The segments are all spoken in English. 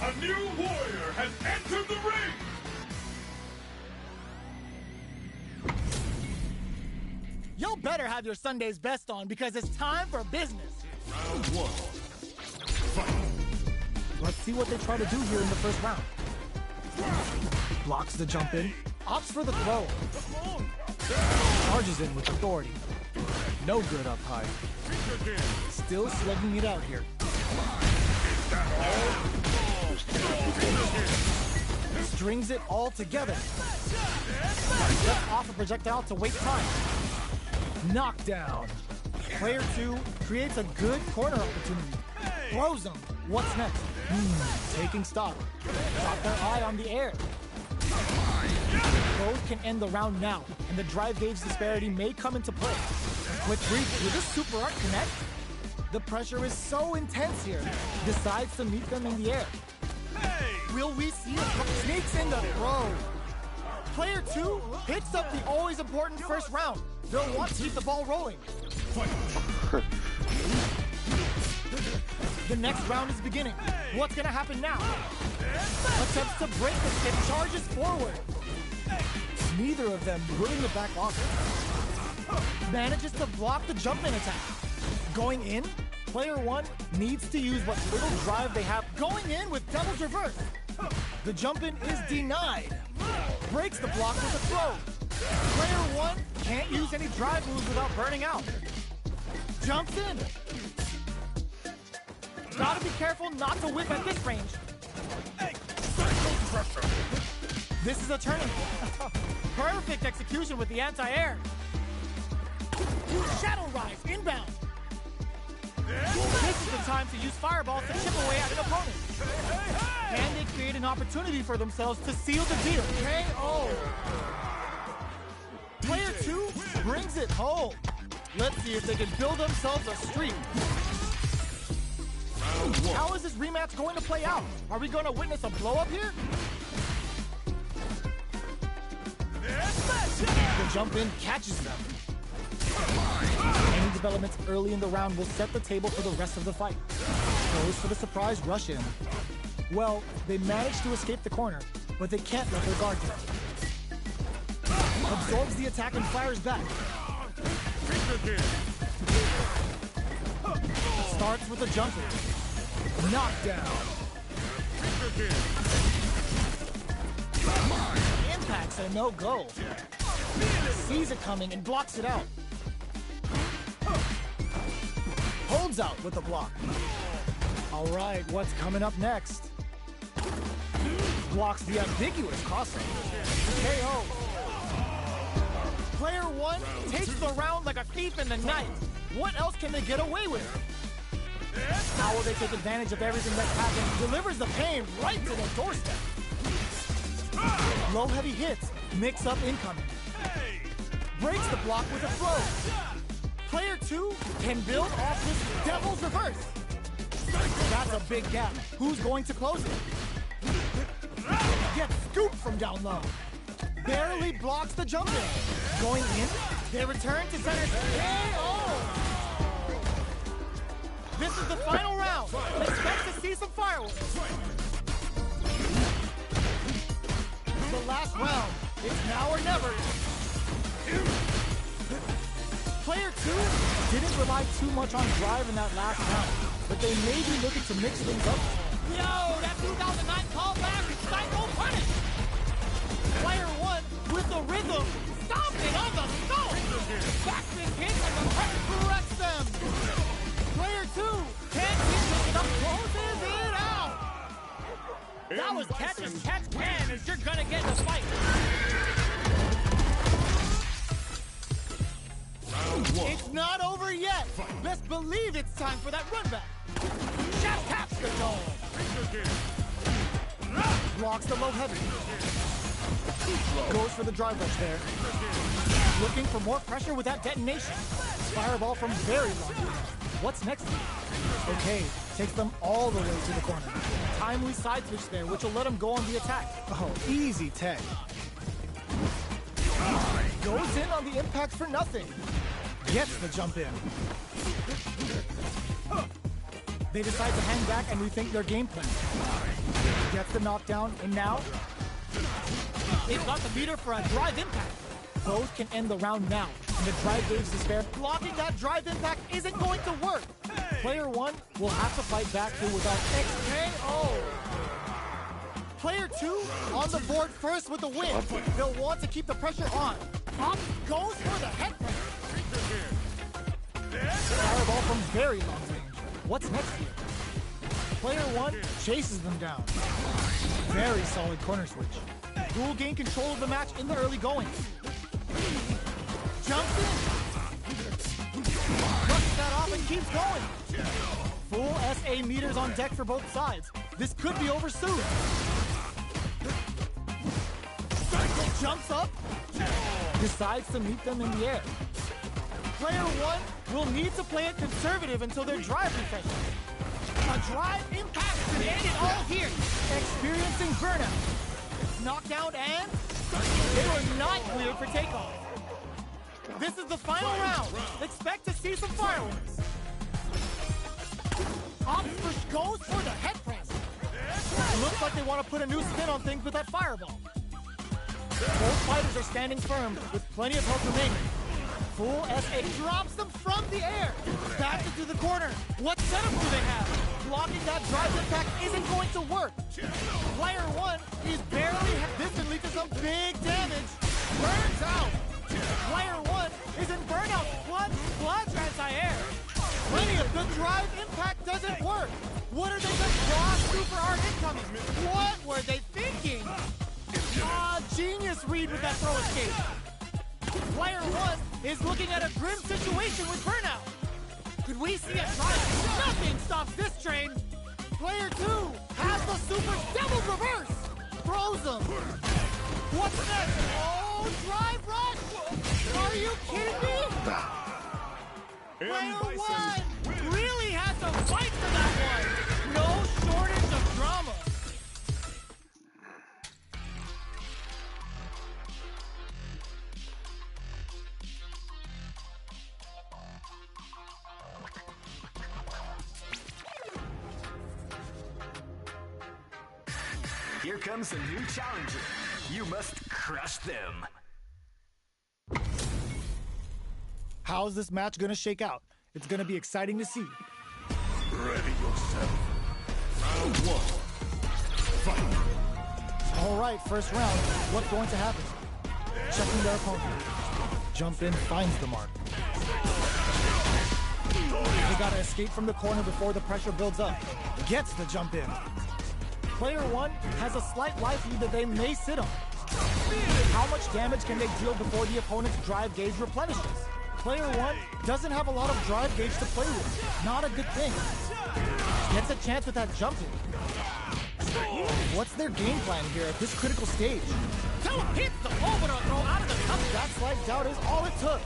A new warrior has entered the ring! Y'all better have your Sunday's best on because it's time for business. Round one. Fight. Let's see what they try to do here in the first round. Blocks the jump in, opts for the throw. Charges in with authority. No good up high. Still slugging it out here. Strings it all together. Step off a projectile to waste time. Knockdown. Player 2 creates a good corner opportunity. Throws them. What's next? Taking stock. Got their eye on the air. Both can end the round now, and the drive gauge disparity may come into play. Quick brief, will this super art connect? The pressure is so intense here. Decides to meet them in the air. Will we see it? Sneaks in the throw. Player 2 hits up the always important first round. They'll want to keep the ball rolling. The next round is beginning. What's gonna happen now? Attempts to break the stick, charges forward. Neither of them putting it back off. Manages to block the jump-in attack. Going in, player 1 needs to use what little drive they have. Going in with devil's reverse. The jump-in is denied. Breaks the block with a throw. Player 1 can't use any drive moves without burning out. Jumps in. Gotta be careful not to whip at this range. This is a turning point. Perfect execution with the anti-air. Shadow Rise inbound. This is the time to use fireballs to chip away at an opponent. And they create an opportunity for themselves to seal the deal. KO. Player 2 brings it home. Let's see if they can build themselves a streak. How is this rematch going to play out? Are we going to witness a blow-up here? The jump-in catches them. Any developments early in the round will set the table for the rest of the fight. Goes for the surprise rush-in. Well, they managed to escape the corner, but they can't let their guard down. Absorbs the attack and fires back. Starts with a jump-in. Knockdown. Impacts a no-go. Sees it coming and blocks it out. Holds out with the block. All right, what's coming up next? Blocks the ambiguous crossover. KO. Player 1 takes the round like a thief in the night. What else can they get away with? How will they take advantage of everything that's happened? Delivers the pain right to their doorstep. Low heavy hits, mix up incoming. Breaks the block with a throw. Player 2 can build off this devil's reverse. That's a big gap. Who's going to close it? Gets scooped from down low. Barely blocks the jump in. Going in, they return to center. KO! This is the final round. Expect to see some fireworks. The last round. It's now or never. Player 2 didn't rely too much on drive in that last round, but they may be looking to mix things up. Yo, that 2009 callback, Psycho Punish! Player 1 with the rhythm, stomping on the stone! Backspin hit and the pressure corrects them! Player 2 can't keep picking up, closes it out! That was catch as catch can as you're gonna get in the fight. It's not over yet. Best believe it's time for that run back. Jacq taps the dome. Blocks the low heavy. Goes for the drive rush there. Looking for more pressure with that detonation. Fireball from very long. What's next? Okay, takes them all the way to the corner. Timely side switch there, which will let him go on the attack. Oh, easy tech. Goes in on the impact for nothing. Gets the jump in. They decide to hang back and rethink their game plan. Gets the knockdown, and now they've got the meter for a drive impact. Both can end the round now, and the drive gauge is fair. Blocking that drive impact isn't going to work. Player 1 will have to fight back here without XKO. Player 2 on the board first with the win. They'll want to keep the pressure on. Up goes for the head press. Fireball from very long range. What's next here? Player 1 chases them down. Very solid corner switch. Who will gain control of the match in the early goings? Jumps in. Brushes that off and keeps going. Full SA meters on deck for both sides. This could be over soon. Cycle jumps up. Decides to meet them in the air. Player 1 will need to play it conservative until their drive refreshes. A drive impact could end it all here. Experiencing burnout. Knockdown and they were not cleared for takeoff. This is the final round. Expect to see some fireworks. Optimus goes for the head press. Looks like they want to put a new spin on things with that fireball. Both fighters are standing firm with plenty of health remaining. Full SA drops them from the air. Back into the corner. What setup do they have? Blocking that drive impact isn't going to work. Player 1 is barely. This can lead to some big damage. Burns out. Player 1 is in burnout. Clutch anti-air. Plenty of good drive impact doesn't work. What are they just raw super art incoming? What were they thinking? Genius read with that throw escape. Player 1 is looking at a grim situation with burnout. Could we see a drive? Nothing stops this train. Player 2 has the super devil reverse. Throws him. What's next? Oh, drive rush. Are you kidding me? Player 1 really has to fight for that one. No shortage of drama. Here comes a new challenger. You must crush them. How's this match gonna shake out? It's gonna be exciting to see. Ready yourself. Round 1. Fight. All right, first round. What's going to happen? Checking their opponent. Jump in, finds the mark. They gotta escape from the corner before the pressure builds up. Gets the jump in. Player 1 has a slight life lead that they may sit on. How much damage can they deal before the opponent's drive gauge replenishes? Player 1 doesn't have a lot of drive gauge to play with. Not a good thing. Gets a chance with that jump in. What's their game plan here at this critical stage? Hits the over throw out of the cup. That slight doubt is all it took.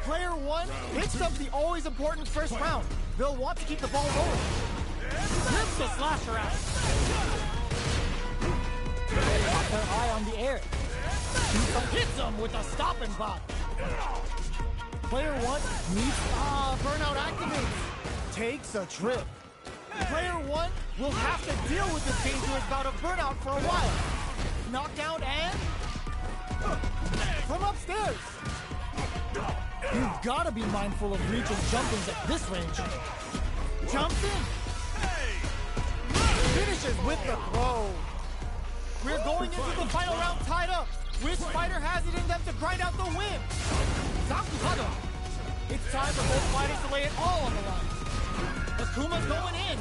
Player 1 hits up the always important first round. They'll want to keep the ball rolling. Rips the slasher out. Got their eye on the air. Hits him with a stop and bop. Player 1 needs burnout activates. Takes a trip. Player 1 will have to deal with this dangerous bout of burnout for a while. Knockdown and from upstairs. You've got to be mindful of reach and jumpings at this range. Jumps in. Finishes with the throw. We're going into the final round tied up. Which fighter has it in them to grind out the win? Zakuhado. It's time for both fighters to lay it all on the line. Akuma's going in.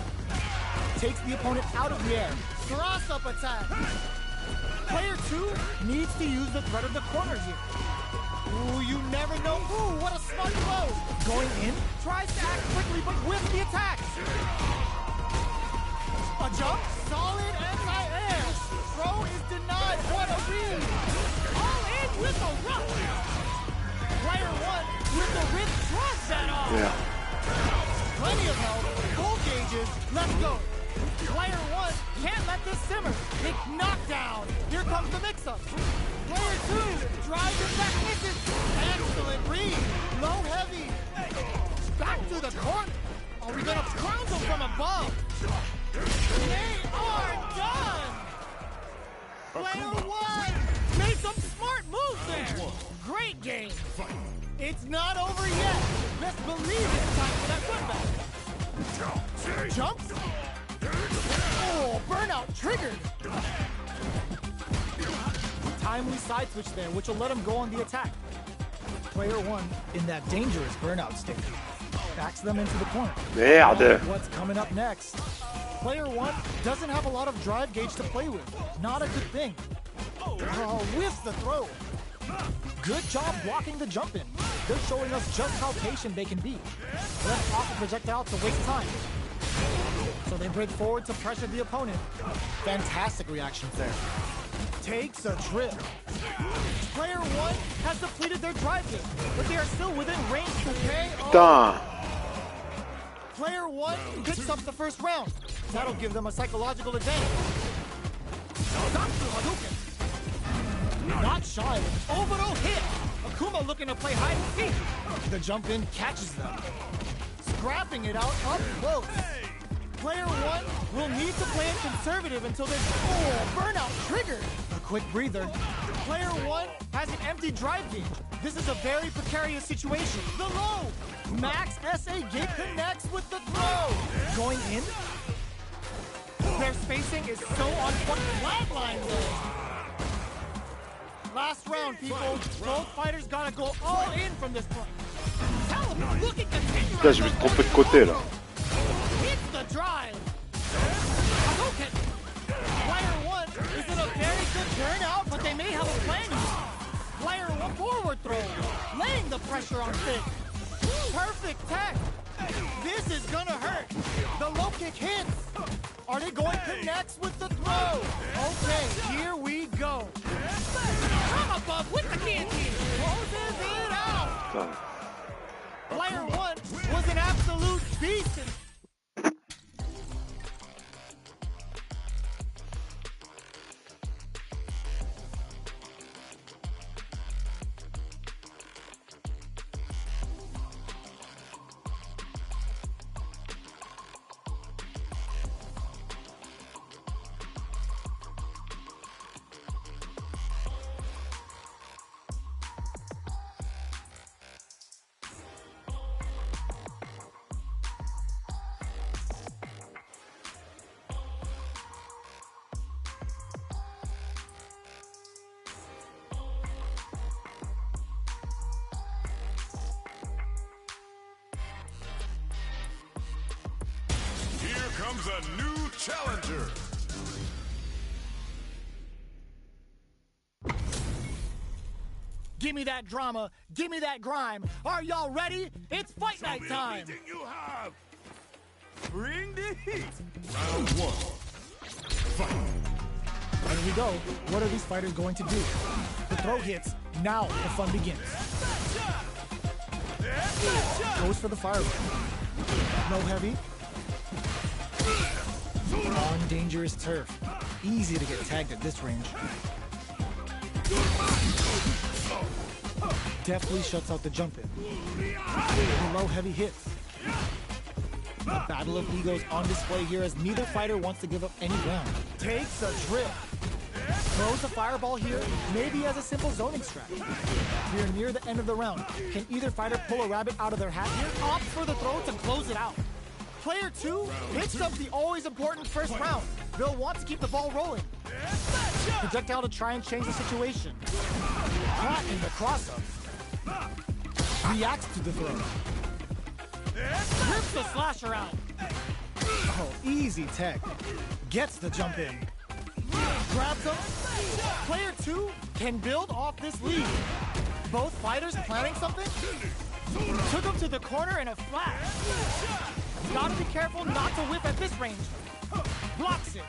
Takes the opponent out of the air. Thrust up attack. Player 2 needs to use the threat of the corner here. Ooh, you never know. Ooh, what a smart blow. Going in, tries to act quickly, but with the attacks. A jump, solid anti-air. Throw is denied. What a read. All in with a rush. Player 1 with the wrist thrust that off. Yeah. Plenty of health, full gauges. Let's go. Player 1 can't let this simmer. Big knockdown. Here comes the mix-up. Player 2 drives it back, misses. Excellent read. Low heavy. Back to the corner. Are we gonna pound them from above? They are It's not over yet. Best believe it's time for that putback. Jumps? Oh, burnout triggered. Timely side switch there, which will let him go on the attack. Player one in that dangerous burnout state. Backs them into the corner. Merde. What's coming up next? Player one doesn't have a lot of drive gauge to play with. Not a good thing. Whiffs the throw. Good job blocking the jump in. They're showing us just how patient they can be. Left off the projectile to waste time. So they break forward to pressure the opponent. Fantastic reactions there. Takes a trip. Player one has depleted their drive gauge, but they are still within range to KO. Putain. Player one picks up the first round. That'll give them a psychological advantage. Not shy. Overall hit. Akuma looking to play hide and seek. The jump in catches them. Scrapping it out up close. Player one will need to play it conservative until there's burnout triggered. A quick breather. Player one has an empty drive gauge. This is a very precarious situation. The low. Max SA gig connects with the throw. Going in. Their spacing is so on point. Flatline though. Last round, people. Both fighters gotta go all in from this point. Tell them, look at the Putain, je me suis trompé de côté là. Hits the drive. Okay. Player one is in a very good turnout, but they may have a plan. Player one forward throw, laying the pressure on Thick. Perfect tech. This is gonna hurt. The low kick hits. Are they going connects with the throw? Okay, here we go. From above with the guillotine. Closes it out. Putain. Player one was an absolute beast. Comes a new challenger. Give me that drama. Give me that grime. Are y'all ready? It's fight night time. Everything you have. Bring the heat. Round one. Fight. Here we go. What are these fighters going to do? The throw hits. Now the fun begins. Goes for the fireball. No heavy. On dangerous turf. Easy to get tagged at this range. Deftly shuts out the jump in. The low heavy hits. The battle of egos on display here as neither fighter wants to give up any ground. Takes a trip. Throws a fireball here, maybe as a simple zoning strategy. We are near the end of the round. Can either fighter pull a rabbit out of their hat here? Opts for the throw to close it out. Player two picks up the always important first round. They'll want to keep the ball rolling. Projectile to try and change the situation. Caught in the cross-up. Reacts to the throw. Rips the slasher out. Oh, easy tech. Gets the jump in. Grabs him. Player two can build off this lead. Both fighters planning something. Took him to the corner in a flash. Gotta be careful not to whip at this range. Blocks it.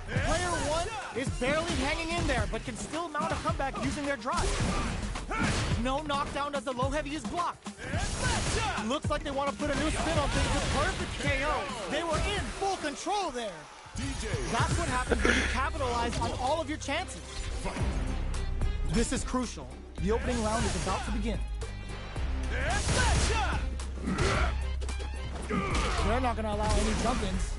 Player one is barely hanging in there, but can still mount a comeback using their drive. No knockdown as the low heavy is blocked. Looks like they want to put a new spin on things with perfect KO. They were in full control there. That's what happens when you capitalize on all of your chances. This is crucial. The opening round is about to begin. They're not going to allow any jump-ins.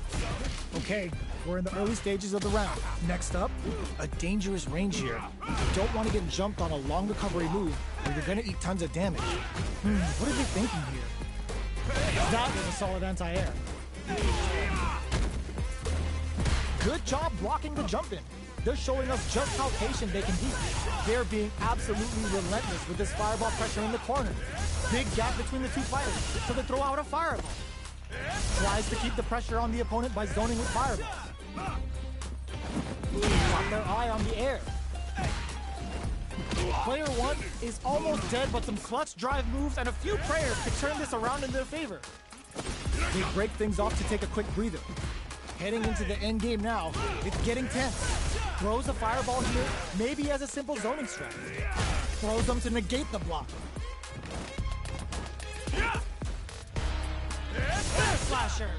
Okay, we're in the early stages of the round. Next up, a dangerous range here. You don't want to get jumped on a long recovery move, or you're gonna eat tons of damage. What are they thinking here? That was a solid anti-air. Good job blocking the jump-in. They're showing us just how patient they can be. They're being absolutely relentless with this fireball pressure in the corner. Big gap between the two fighters, so they throw out a fireball. Tries to keep the pressure on the opponent by zoning with fireballs. Got their eye on the air. Player one is almost dead, but some clutch drive moves and a few prayers could turn this around in their favor. They break things off to take a quick breather. Heading into the end game now, it's getting tense. Throws a fireball here, maybe as a simple zoning strat. Throws them to negate the block. Air slasher!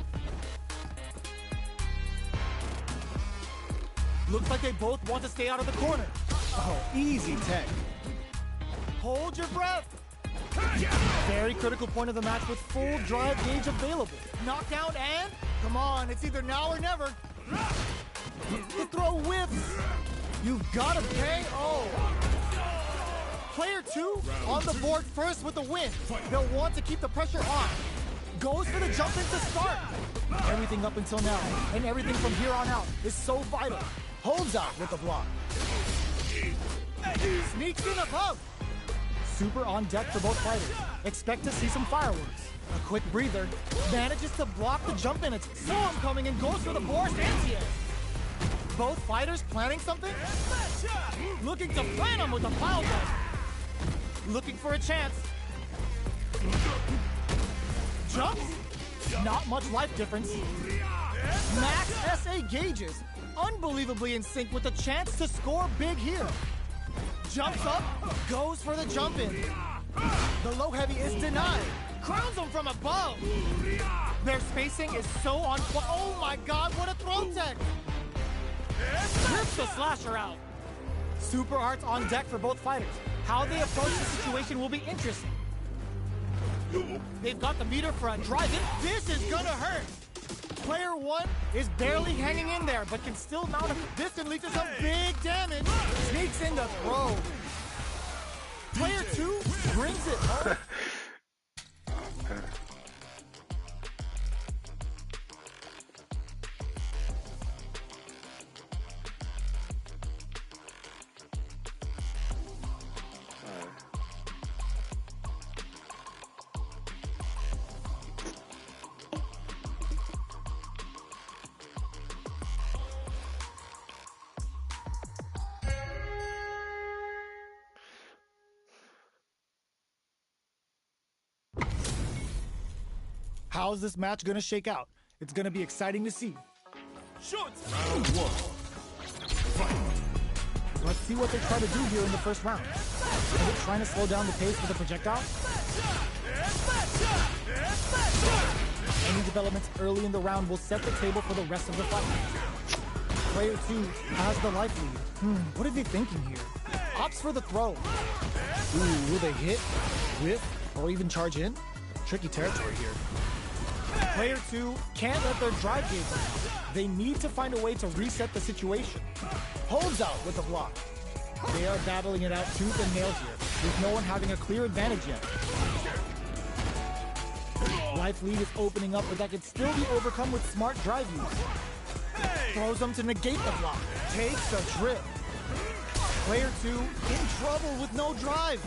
Looks like they both want to stay out of the corner. Oh, easy tech. Hold your breath. Very critical point of the match with full drive gauge available. Knockdown and... Come on, it's either now or never. The throw whiffs. You've got to pay. Oh. Player two on the board first with the win. They'll want to keep the pressure on. Goes for the jump in to start. Everything up until now and everything from here on out is so vital. Holds out with the block. Sneaks in above. Super on deck for both fighters. Expect to see some fireworks. A quick breather. Manages to block the jump in. It's saw him coming and goes for the Boris anti-air. Both fighters planning something? Looking to plan him with a pile drive. Looking for a chance. Jumps? Not much life difference. Max SA gauges. Unbelievably in sync with a chance to score big here. Jumps up, goes for the jump in. The low heavy is denied. Crowns him from above. Their spacing is so on point. Oh my god, what a throw tech! Rips the slasher out. Super arts on deck for both fighters. How they approach the situation will be interesting. They've got the meter for a drive-in. This is gonna hurt. Player one is barely hanging in there, but can still mount this can lead to some big damage. Sneaks in the throw. Player two brings it home. How's this match gonna shake out? It's gonna be exciting to see. Shoot! Round one. Fight! Let's see what they try to do here in the first round. Are they trying to slow down the pace with a projectile? Any developments early in the round will set the table for the rest of the fight. Player two has the life lead. What are they thinking here? Opts for the throw. Ooh, will they hit, whiff, or even charge in? Tricky territory here. Player two can't let their drive gauge run. They need to find a way to reset the situation. Holds out with the block. They are battling it out tooth and nail here, with no one having a clear advantage yet. Life lead is opening up, but that can still be overcome with smart drive use. Throws them to negate the block. Takes a trip. Player two in trouble with no drive.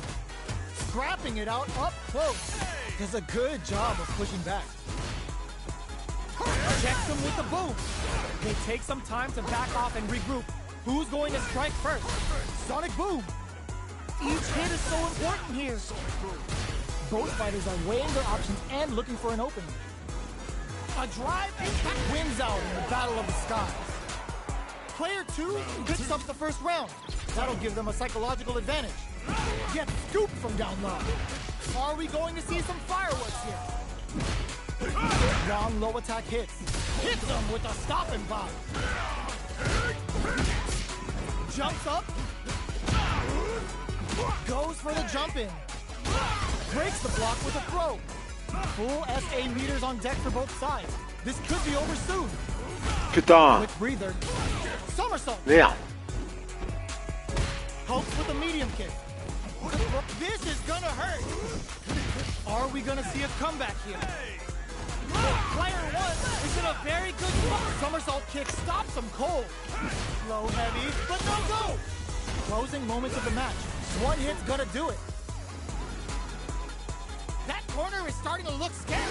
Scrapping it out up close. Does a good job of pushing back. Checks them with the boom. They take some time to back off and regroup. Who's going to strike first? Sonic boom. Each hit is so important here. Both fighters are weighing their options and looking for an opening. A drive impact wins out in the battle of the skies. Player two picks up the first round. That'll give them a psychological advantage. Gets scooped from down low. Are we going to see some fireworks here? Long low attack hits. Hits them with a stop and pop. Jumps up. Goes for the jump in. Breaks the block with a throw. Full SA meters on deck for both sides. This could be over soon. Putain. Quick breather. Somersault. Merde. Hopes with a medium kick. This is gonna hurt. Are we gonna see a comeback here? Player one is in a very good spot. Somersault kick stops him cold. Low heavy, but no go. Closing moments of the match. One hit's gonna do it. That corner is starting to look scary.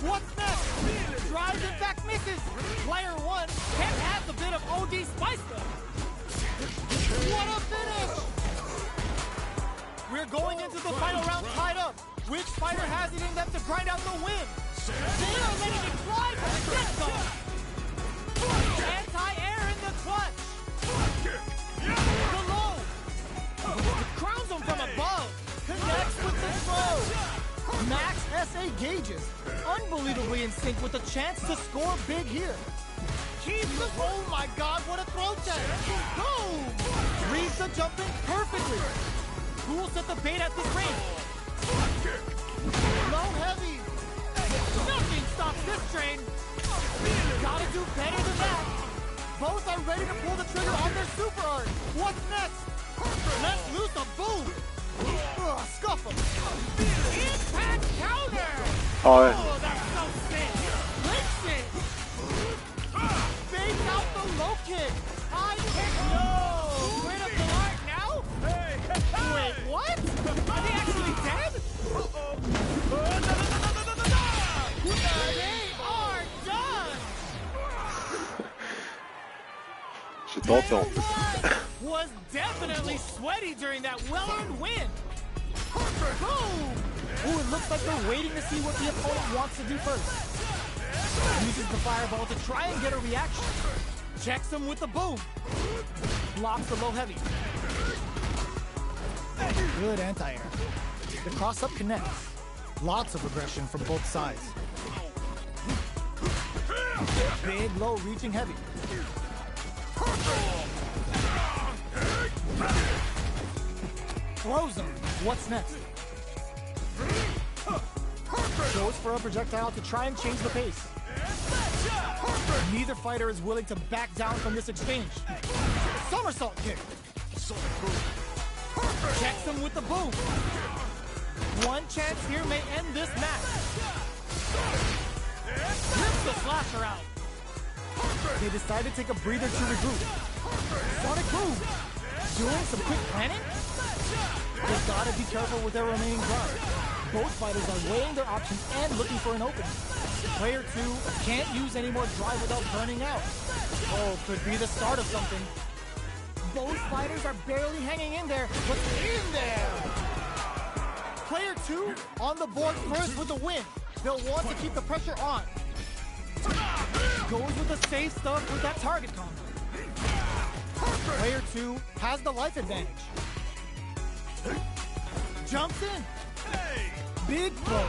What's next? Drives it back, misses. Player one can't have the bit of OD spice though. What a finish! We're going into the final round tied up. Which fighter has it in them to grind out the win? They are letting it fly from the get-go. Anti-air in the clutch. The low. Crowns him from above. Connects with the throw. Max SA gauges. Unbelievably in sync with a chance to score big here. Keeps the... Oh my god, what a throw test. Boom! Reads the jump in perfectly. Who will set the bait at this range? Low heavy. Nothing stops this train. Gotta do better than that. Both are ready to pull the trigger on their super art. What's next? Let loose a boom. Scuff him. Impact counter. Oh, Oh, that's so sick. Licks it. Fakes out the low kick. High kick. No. Rid of the art now? Wait, what? Are they actually dead? They are done. j'ai tenté en plus. Was definitely sweaty during that well-earned win. Boom! Ooh, it looks like they're waiting to see what the opponent wants to do first. Uses the fireball to try and get a reaction. Checks him with the boom. Blocks the low heavy. Good anti-air. The cross-up connects. Lots of aggression from both sides. Big low reaching heavy. Throws him. What's next? Goes for a projectile to try and change the pace. Neither fighter is willing to back down from this exchange. Somersault kick. Checks him with the boom. One chance here may end this match. Rips the slasher out. They decide to take a breather to regroup. Sonic boom. Doing some quick planning? They gotta be careful with their remaining drive. Both fighters are weighing their options and looking for an opening. Player 2 can't use any more drive without burning out. Oh, could be the start of something. Both fighters are barely hanging in there, but in there! Player 2 on the board first with the win. They'll want to keep the pressure on. Goes with the safe stuff with that target combo. Player 2 has the life advantage. Jumps in. Big throw.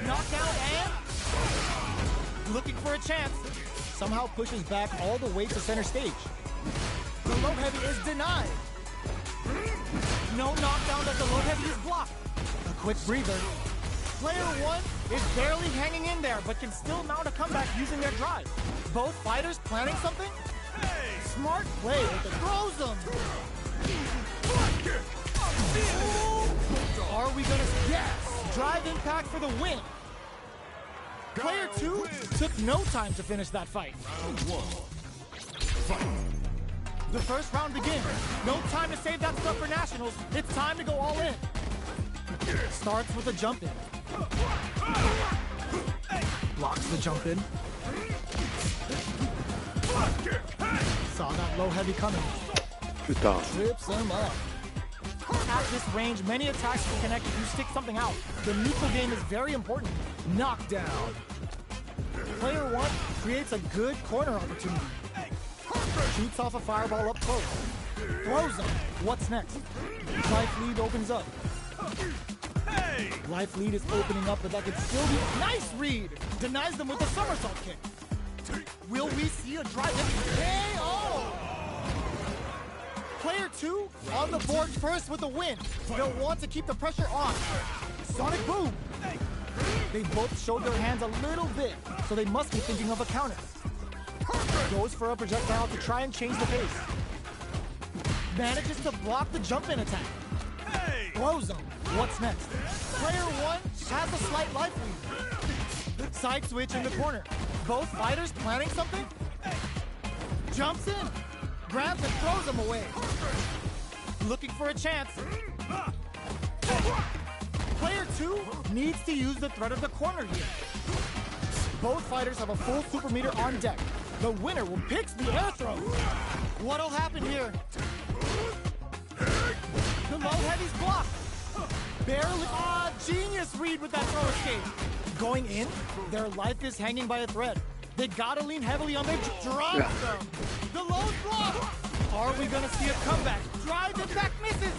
Knockdown and... looking for a chance. Somehow pushes back all the way to center stage. The low heavy is denied. No knockdown as the low heavy is blocked. A quick breather. Player 1 is barely hanging in there, but can still mount a comeback using their drive. Both fighters planning something? Smart play with the throws them. Are we gonna... Yes! Drive impact for the win. Player 2 took no time to finish that fight. The first round begins. No time to save that stuff for nationals. It's time to go all in. Starts with a jump in. Blocks the jump in. Saw that low heavy coming. Putain. Trips him up. At this range, many attacks can connect if you stick something out. The neutral game is very important. Knockdown. Player 1 creates a good corner opportunity. Shoots off a fireball up close. Throws him. What's next? Life lead opens up. Life lead is opening up, but that could still be... Nice read! Denies them with a somersault kick. Will we see a drive in? KO! Player 2 on the board first with a win. They'll want to keep the pressure on. Sonic boom! They both showed their hands a little bit, so they must be thinking of a counter. Goes for a projectile to try and change the pace. Manages to block the jump-in attack. Throws him. What's next? Player 1 has a slight life lead. Side switch in the corner. Both fighters planning something? Jumps in. Grabs and throws him away. Looking for a chance. Player 2 needs to use the threat of the corner here. Both fighters have a full super meter on deck. The winner will pick the air throw. What'll happen here? The low heavy's blocked. Barely. Genius read with that throw escape. Going in, their life is hanging by a thread. They gotta lean heavily on their drive throw. The low's blocked. Are we gonna see a comeback? Drive impact misses.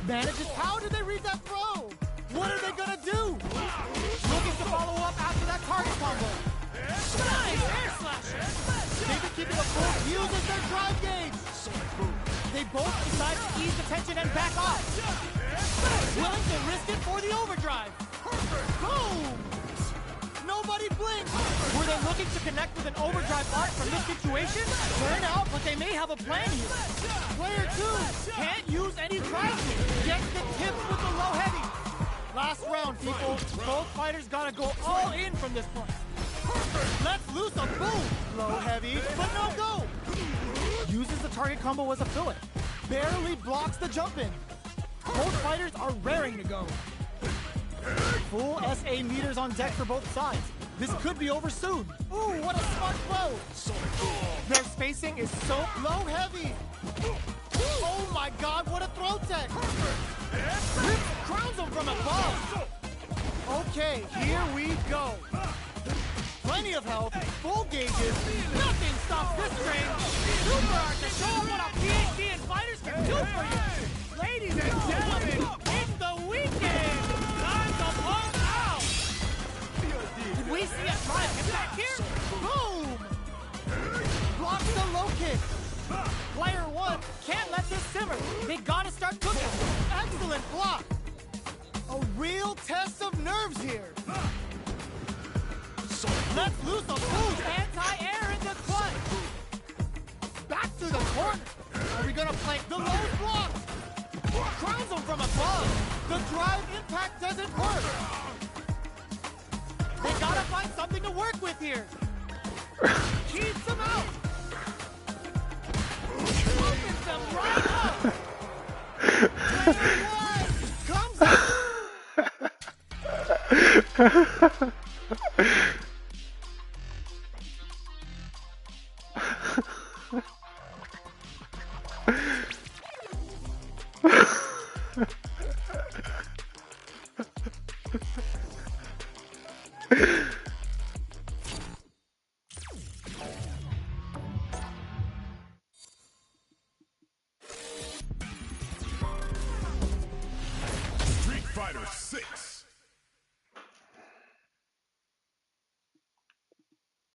Manages. How did they read that throw? What are they gonna do? Looking to follow up after that target combo. Nice air slasher. They've been keeping a full uses their drive gauge. They both decide to ease the tension and back off. Willing to risk it for the overdrive. Boom! Nobody blinked. Were they looking to connect with an overdrive art from this situation? Turn out, but they may have a plan here. Player 2 can't use any drive gear. Gets the tips with the low heavy. Last round, people. Both fighters gotta go all in from this point. Let's loose a boom. Low heavy, but no go. Uses the target combo as a fillet. Barely blocks the jump in. Both fighters are raring to go. Full SA meters on deck for both sides. This could be over soon. Ooh, what a smart throw. Their spacing is so low heavy. Oh my god, what a throw tech. Crowns him from above. Okay, here we go. Plenty of health, full gauges. Nothing stops this train. Super art to show what a PhD and fighters can do for you. Ladies and gentlemen, it's the weekend. Time to pump out. Did we see a drive impact here? Boom! Blocks the low kick. Player 1 can't let this simmer. They gotta start cooking. Excellent block. A real test of nerves here. Let's loose a boost. Anti-air in the clutch. Back to the corner. Are we gonna plank the low block? Crowns him from above. The drive impact doesn't work. They gotta find something to work with here. Keeps them out. Opens them right up. Player 1 comes up. Street Fighter 6.